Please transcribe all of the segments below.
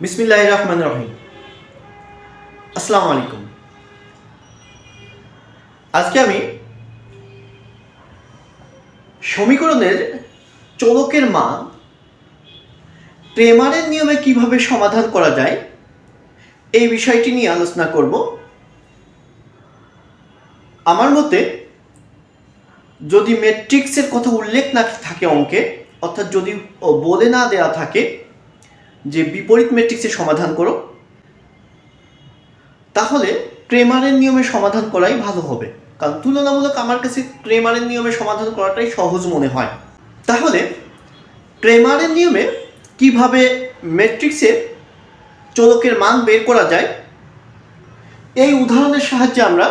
বিসমিল্লাহির রহমানির রহিম। আসসালামু আলাইকুম। আজকে আমি সমীকরণের চলকের মান ক্রেমারের নিয়মে কিভাবে সমাধান করা যায় এই বিষয়টি নিয়ে আলোচনা করব। আমার মতে যদি ম্যাট্রিক্সের কথা উল্লেখ না থাকে অঙ্কে, অর্থাৎ যদি বলে না দেওয়া থাকে যে বিপরীত ম্যাট্রিক্সের সমাধান করো, তাহলে ক্রেমারের নিয়মে সমাধান করাই ভালো হবে। কারণ তুলনামূলক আমার কাছে ক্রেমারের নিয়মে সমাধান করাটাই সহজ মনে হয়। তাহলে ক্রেমারের নিয়মে কিভাবে ম্যাট্রিক্সের চলকের মান বের করা যায় এই উদাহরণের সাহায্যে আমরা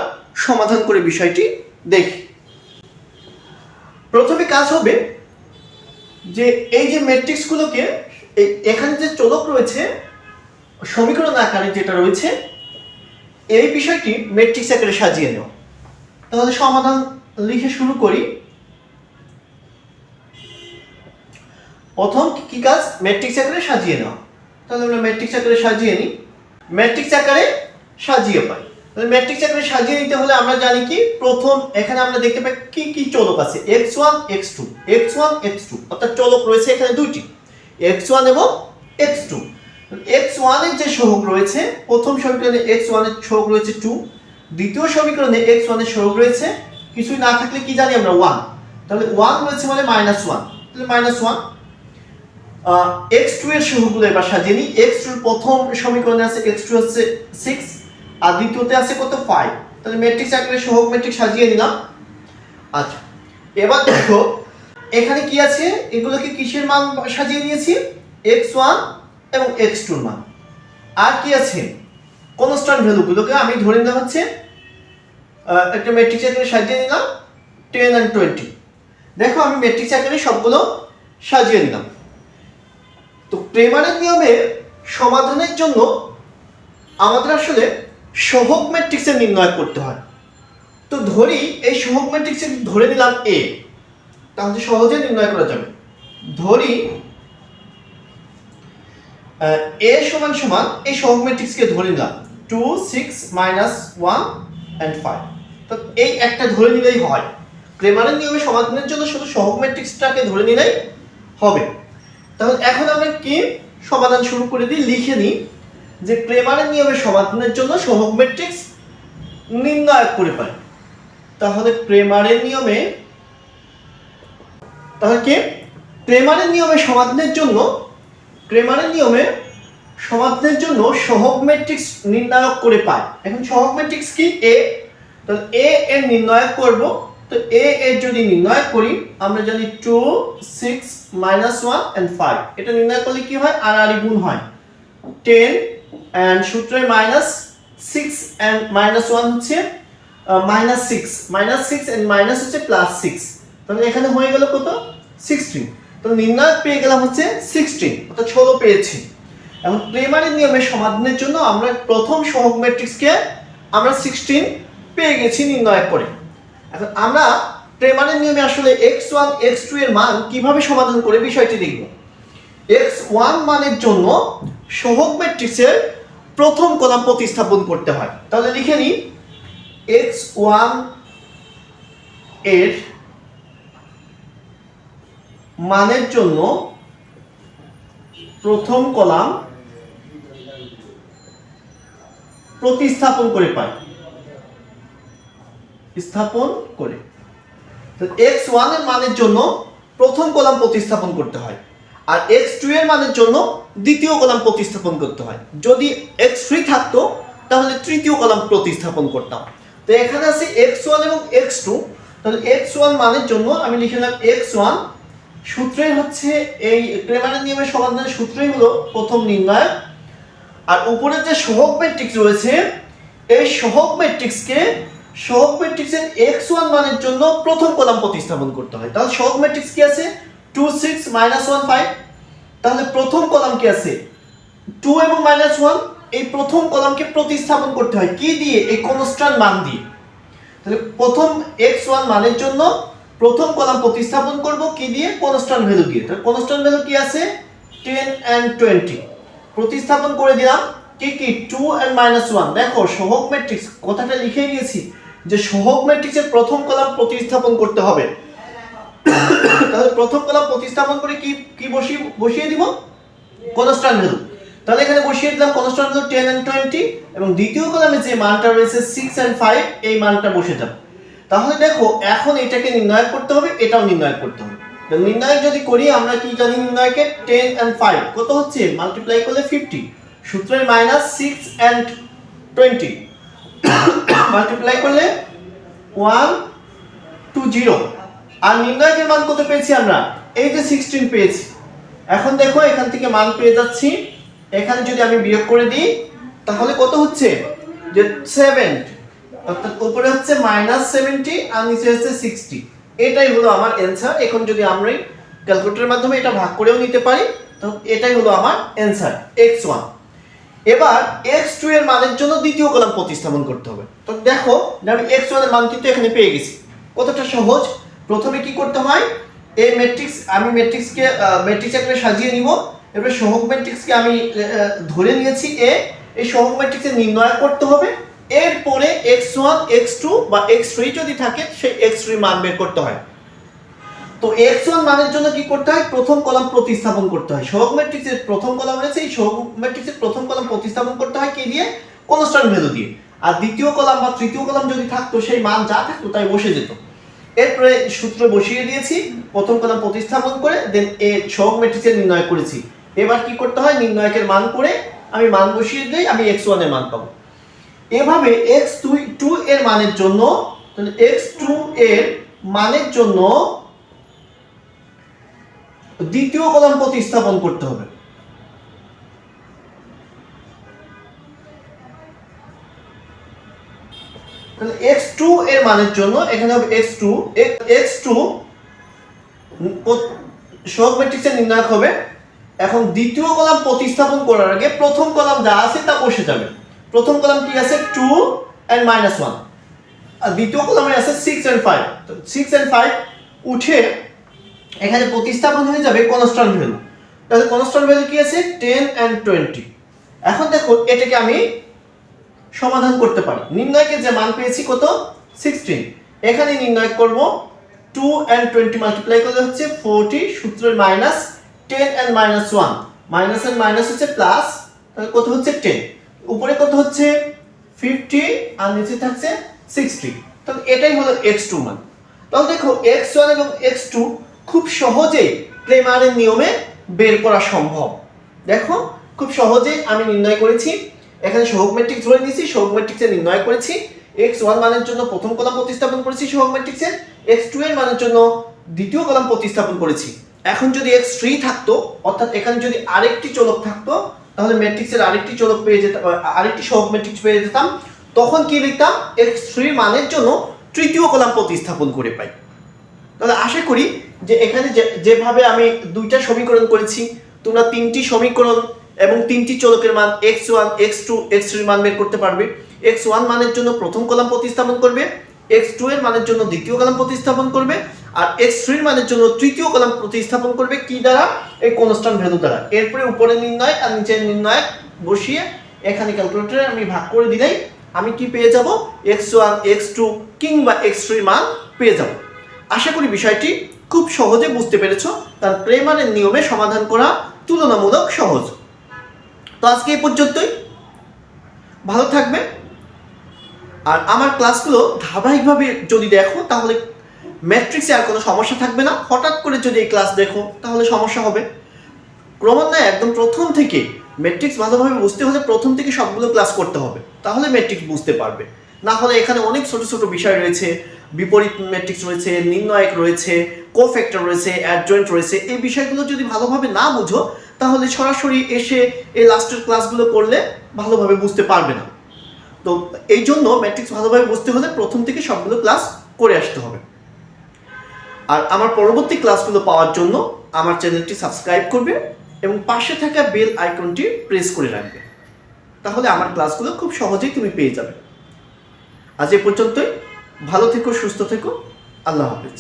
সমাধান করে বিষয়টি দেখি। প্রথমে কাজ হবে যে এই যে ম্যাট্রিক্সগুলোকে এখানে যে চলক রয়েছে সমীকরণ আকারে যেটা রয়েছে এই বিষয়টি ম্যাট্রিক্স আকারে সাজিয়ে নেওয়া। তাহলে সমাধান লিখে শুরু করি। প্রথম কি কাজ? ম্যাট্রিক্স আকারে সাজিয়ে নেওয়া। তাহলে আমরা ম্যাট্রিক্স আকারে সাজিয়ে নিই। ম্যাট্রিক্স আকারে সাজিয়ে পাই। তাহলে ম্যাট্রিক্স আকারে সাজিয়ে নিতে হলে আমরা জানি কি, প্রথম এখানে আমরা দেখতে পাই কি কি চলক আছে, x1 x2 x1 x2, অর্থাৎ চলক রয়েছে এখানে দুইটি, x1 এবং x2। x1 এর যে সহগ রয়েছে, প্রথম সমীকরণে x1 এর সহগ রয়েছে 2, দ্বিতীয় সমীকরণে x1 এর সহগ রয়েছে কিছুই না থাকলে কি জানি আমরা 1। তাহলে 1 রয়েছে মানে -1, তাহলে -1। x2 এর সহগগুলো এবার সাজিয়ে নিই। x2 এর প্রথম সমীকরণে আছে x2 হচ্ছে 6 আর দ্বিতীয়তে আছে কত 5। তাহলে ম্যাট্রিক্স আকারে সহগ ম্যাট্রিক্স সাজিয়ে নিলাম। আচ্ছা, এবার দেখো এখানে কি আছে, এগুলোকে কিসের মান সাজিয়ে নিয়েছি, x1 এবং x2 এর মান। আর কি আছে, কনস্ট্যান্ট ভ্যালুগুলোকে আমি ধরে নিলাম হচ্ছে একটা ম্যাট্রিক্স আকারে সাজিয়ে নিলাম 10 and 20। দেখো আমি ম্যাট্রিক্স আকারে সবগুলো সাজিয়ে নিলাম। তো ক্রেমারের নিয়মে সমাধানের জন্য আমাদের আসলে সহগ ম্যাট্রিক্সের নির্ণয় করতে হয়। তো ধরি এই সহগ ম্যাট্রিক্সে ধরে নিলাম a, তাহলে সহজে নির্ণয় করা যাবে। ধরি a সমান সমান এই সহগ ম্যাট্রিক্সকে ধরে নিলাম 2 6 -1 and 5। তো এই একটা ধরে নিলেই হয়। ক্রেমারের নিয়মে সমাধানের জন্য শুধু সহগ ম্যাট্রিক্সটাকে ধরে নিলেই হবে। তাহলে এখন আমরা কি সমাধান শুরু করে দিই, লিখে নিই যে ক্রেমারের নিয়মে সমাধানের জন্য সহগ ম্যাট্রিক্স নির্ণয় করে পাই। তাহলে ক্রেমারের নিয়মে সমাধানের জন্য সহগ ম্যাট্রিক্স নির্ণায়ক করে পাই। এখন সহগ ম্যাট্রিক্স কি, a। তাহলে a এর নির্ণায়ক করব। তো a এর যদি নির্ণয় করি আমরা জানি 2 6 -1 and 5। এটা নির্ণয় করলে কি হয়, আর গুণ হয় 10 and সূত্রে -6 and -1 হচ্ছে -6 and মাইনাস হচ্ছে +6। তাহলে এখানে হয়ে গেল কত, 16। তো নির্ণায়ক পেয়ে গেলাম হচ্ছে 16, অর্থাৎ 16 পেয়েছি। এখন ক্রেমারের নিয়মে সমাধানের জন্য আমরা প্রথম সহগ ম্যাট্রিক্সকে আমরা 16 পেয়ে গেছি নির্ণয় করে। এখন আমরা ক্রেমারের নিয়মে আসলে x1 x2 এর মান কিভাবে সমাধান করে বিষয়টি দেখব। x1 মানের জন্য সহগ ম্যাট্রিক্সের প্রথম কলাম প্রতিস্থাপন করতে হয়। তাহলে লিখে নিই x1 এর মানের জন্য প্রথম কলাম প্রতিস্থাপন করে পাই, স্থাপন করে। তো x1 এর মানের জন্য প্রথম কলাম প্রতিস্থাপন করতে হয়, আর x2 এর মানের জন্য দ্বিতীয় কলাম প্রতিস্থাপন করতে হয়। যদি x3 থাকতো তাহলে তৃতীয় কলাম প্রতিস্থাপন করতাম। তো এখানে আছে x1 এবং x2। তাহলে x1 মানের জন্য আমি লিখে নিলাম x1, সূত্রই হচ্ছে এই ক্রেমারের নিয়মের সমাধানের সূত্রই হলো প্রথম নির্ণয়। আর উপরে যে সহগ ম্যাট্রিক্স রয়েছে এই সহগ ম্যাট্রিক্সের x1 মানের জন্য প্রথম কলাম প্রতিস্থাপন করতে হয়। তাহলে সহগ ম্যাট্রিক্স কি আছে, 2 6 -1 5। তাহলে প্রথম কলাম কি আছে 2 এবং -1, এই প্রথম কলামকে প্রতিস্থাপন করতে হয় কি দিয়ে, এই কনস্ট্যান্ট মান দিয়ে। তাহলে প্রথম x1 মানের জন্য প্রথম কলাম প্রতিস্থাপন করব কি দিয়ে, কনস্ট্যান্ট ভ্যালু দিয়ে। তাহলে কনস্ট্যান্ট ভ্যালু কি আছে 10 and 20। প্রতিস্থাপন করে দিলাম কি কি 2 and -1। দেখো সহগ ম্যাট্রিক্স কথাটা লিখে নিয়েছি যে সহগ ম্যাট্রিক্সের প্রথম কলাম প্রতিস্থাপন করতে হবে। তাহলে প্রথম কলাম প্রতিস্থাপন করে কি বসিয়ে দিব কনস্ট্যান্ট ভ্যালু। তাহলে এখানে বসিয়ে দিলাম কনস্ট্যান্ট ভ্যালু 10 and 20 এবং দ্বিতীয় কলামে যে মানটা রয়েছে 6 and 5 এই মানটা বসে যাবে। তাহলে দেখো এখন এটাকে নির্ণয় করতে হবে, এটাও নির্ণয় করতে হবে। তো নির্ণয় যদি করি আমরা কি জানি নির্ণয়কে 10 and 5 কত হচ্ছে মাল্টিপ্লাই করলে 50 সূত্রের -6 and 20 মাল্টিপ্লাই করলে 120 আর নির্ণয়কের মান কত পেয়েছি আমরা এই যে 16 পেয়েছি। এখন দেখো এখান থেকে মান পেয়ে যাচ্ছি, এখানে যদি আমি বিয়োগ করে দিই তাহলে কত হচ্ছে যে 70 অর্থাৎ উপরে হচ্ছে -70 আর নিচে হচ্ছে 60। এটাই হলো আমার অ্যানসার। এখন যদি আমরা ক্যালকুলেটরের মাধ্যমে এটা ভাগ করেও নিতে পারি তো এটাই হলো আমার অ্যানসার x1। এবার x2 এর মানের জন্য দ্বিতীয় কলাম প্রতিস্থাপন করতে হবে। তো দেখো আমি x1 এর মান কিন্তু এখানে পেয়ে গেছি। কতটা সহজ। প্রথমে কি করতে হয় এই ম্যাট্রিক্স আমি ম্যাট্রিক্স আকারে সাজিয়ে নিব। এরপর সহগ ম্যাট্রিক্সকে আমি ধরে নিয়েছি এই সহগ ম্যাট্রিক্সে নির্ণয় করতে হবে। এরপরে x1 x2 বা x3 যদি থাকে সেই x3 মান বের করতে হয়। তো x1 মানের জন্য কি করতে হয় প্রথম কলাম প্রতিস্থাপন করতে হয়। সহগ ম্যাট্রিক্সের প্রথম কলাম রয়েছে এই সহগ ম্যাট্রিক্সের প্রথম কলাম প্রতিস্থাপন করতে হয় কি দিয়ে কনস্ট্যান্ট ভ্যালু দিয়ে। আর দ্বিতীয় কলাম বা তৃতীয় কলাম যদি থাকতো সেই মান যা থাকতো তাই বসে যেত। এরপরে সূত্র বসিয়ে দিয়েছি প্রথম কলাম প্রতিস্থাপন করে দেন এই সহগ ম্যাট্রিক্সের নির্ণয় করেছি। এবার কি করতে হয় নির্ণয়কের মান করে আমি মান বসিয়ে দিই আমি x1 এর মান পাবো। এভাবে x2 এর মানের জন্য তাহলে x2 এর মানের জন্য দ্বিতীয় কলাম প্রতিস্থাপন করতে হবে। তাহলে x2 এর মানের জন্য এখানে হবে x2 সহগ ম্যাট্রিক্সের নির্ণায়ক হবে। এখন দ্বিতীয় কলাম প্রতিস্থাপন করার আগে প্রথম কলাম যা আছে তা বসে যাবে। প্রথম কলাম কি আছে 2 and -1 আর দ্বিতীয় কলামে আছে 6 and 5। তো 6 and 5 উঠে এখানে প্রতিস্থাপন হয়ে যাবে কনস্ট্যান্ট ভ্যালু। তাহলে কনস্ট্যান্ট ভ্যালু কি আছে 10 and 20। এখন দেখো এটাকে আমি সমাধান করতে পারি। নির্ণয়কে যে মান পেয়েছি কত 16 এখানে নির্ণয় করব 2 and 20 মাল্টিপ্লাই করলে হচ্ছে 40 সূত্রের -10 and -1 মাইনাস and মাইনাস হচ্ছে প্লাস তাহলে কত হচ্ছে 10 উপরে কত হচ্ছে 50 আর নিচে থাকছে 60। তাহলে এটাই হলো x2 মান। তাহলে দেখো x1 এবং x2 খুব সহজেই ক্রেমারের নিয়মে বের করা সম্ভব। দেখো খুব সহজেই আমি নির্ণয় করেছি। এখানে সহগ ম্যাট্রিক্স ধরে নিয়েছি, সহগ ম্যাট্রিক্সে নির্ণয় করেছি। x1 মানের জন্য প্রথম কলাম প্রতিস্থাপন করেছি সহগ ম্যাট্রিক্সের, x2 এর মানের জন্য দ্বিতীয় কলাম প্রতিস্থাপন করেছি। এখন যদি x3 থাকতো অর্থাৎ এখানে যদি আরেকটি চলক থাকতো তাহলে ম্যাট্রিক্সের আরেকটি চলক পেয়ে যেতাম, আরেকটি সহগ ম্যাট্রিক্স পেয়ে যেতাম। তখন কি লিখতাম x3 মানের জন্য তৃতীয় কলাম প্রতিস্থাপন করে পাই। তাহলে আশা করি যে এখানে যেভাবে আমি দুইটা সমীকরণ করেছি তোমরা তিনটি সমীকরণ এবং তিনটি চলকের মান x1 x2 x3 মান বের করতে পারবে। x1 মানের জন্য প্রথম কলাম প্রতিস্থাপন করবে, x2 এর মানের জন্য দ্বিতীয় কলাম প্রতিস্থাপন করবে আর x3 এর মানের জন্য তৃতীয় কলাম প্রতিস্থাপন করবে কি দ্বারা এই কনস্ট্যান্ট ভ্যালু দ্বারা। এরপরে উপরে নির্ণয় আর নিচের নির্ণয় বসিয়ে এখানে ক্যালকুলেটরে আমি ভাগ করে দিলেই আমি কি পেয়ে যাব x1 x2 কিংবা x3 মান পেয়ে যাব। আশা করি বিষয়টি খুব সহজে বুঝতে পেরেছো, কারণ ক্রেমারের নিয়মে সমাধান করা তুলনামূলক সহজ। তো আজকে এই পর্যন্তই, ভালো থাকবে। আর আমার ক্লাসগুলো ধারাবাহিকভাবে যদি দেখো তাহলে ম্যাট্রিক্সে আর কোনো সমস্যা থাকবে না। হঠাৎ করে যদি এই ক্লাস দেখো তাহলে সমস্যা হবে। ক্রমান্বয়ে একদম প্রথম থেকে ম্যাট্রিক্স ভালোভাবে বুঝতে হলে প্রথম থেকে সবগুলো ক্লাস করতে হবে, তাহলে ম্যাট্রিক্স বুঝতে পারবে। না হলে এখানে অনেক ছোট ছোট বিষয় রয়েছে, বিপরীত ম্যাট্রিক্স রয়েছে, নির্ণায়ক রয়েছে, কোফ্যাক্টর রয়েছে, অ্যাডজয়েন্ট রয়েছে। এই বিষয়গুলো যদি ভালোভাবে না বুঝো তাহলে সরাসরি এসে এই লাস্টের ক্লাসগুলো করলে ভালোভাবে বুঝতে পারবে না। তো এই জন্য ম্যাট্রিক্স ভালোভাবে বুঝতে হলে প্রথম থেকে সবগুলো ক্লাস করে আসতে হবে। আর আমার পরবর্তী ক্লাসগুলো পাওয়ার জন্য আমার চ্যানেলটি সাবস্ক্রাইব করবে এবং পাশে থাকা বেল আইকনটি প্রেস করে রাখবে, তাহলে আমার ক্লাসগুলো খুব সহজেই তুমি পেয়ে যাবে। আজ এ পর্যন্তই, ভালো থেকো, সুস্থ থেকো, আল্লাহ হাফেজ।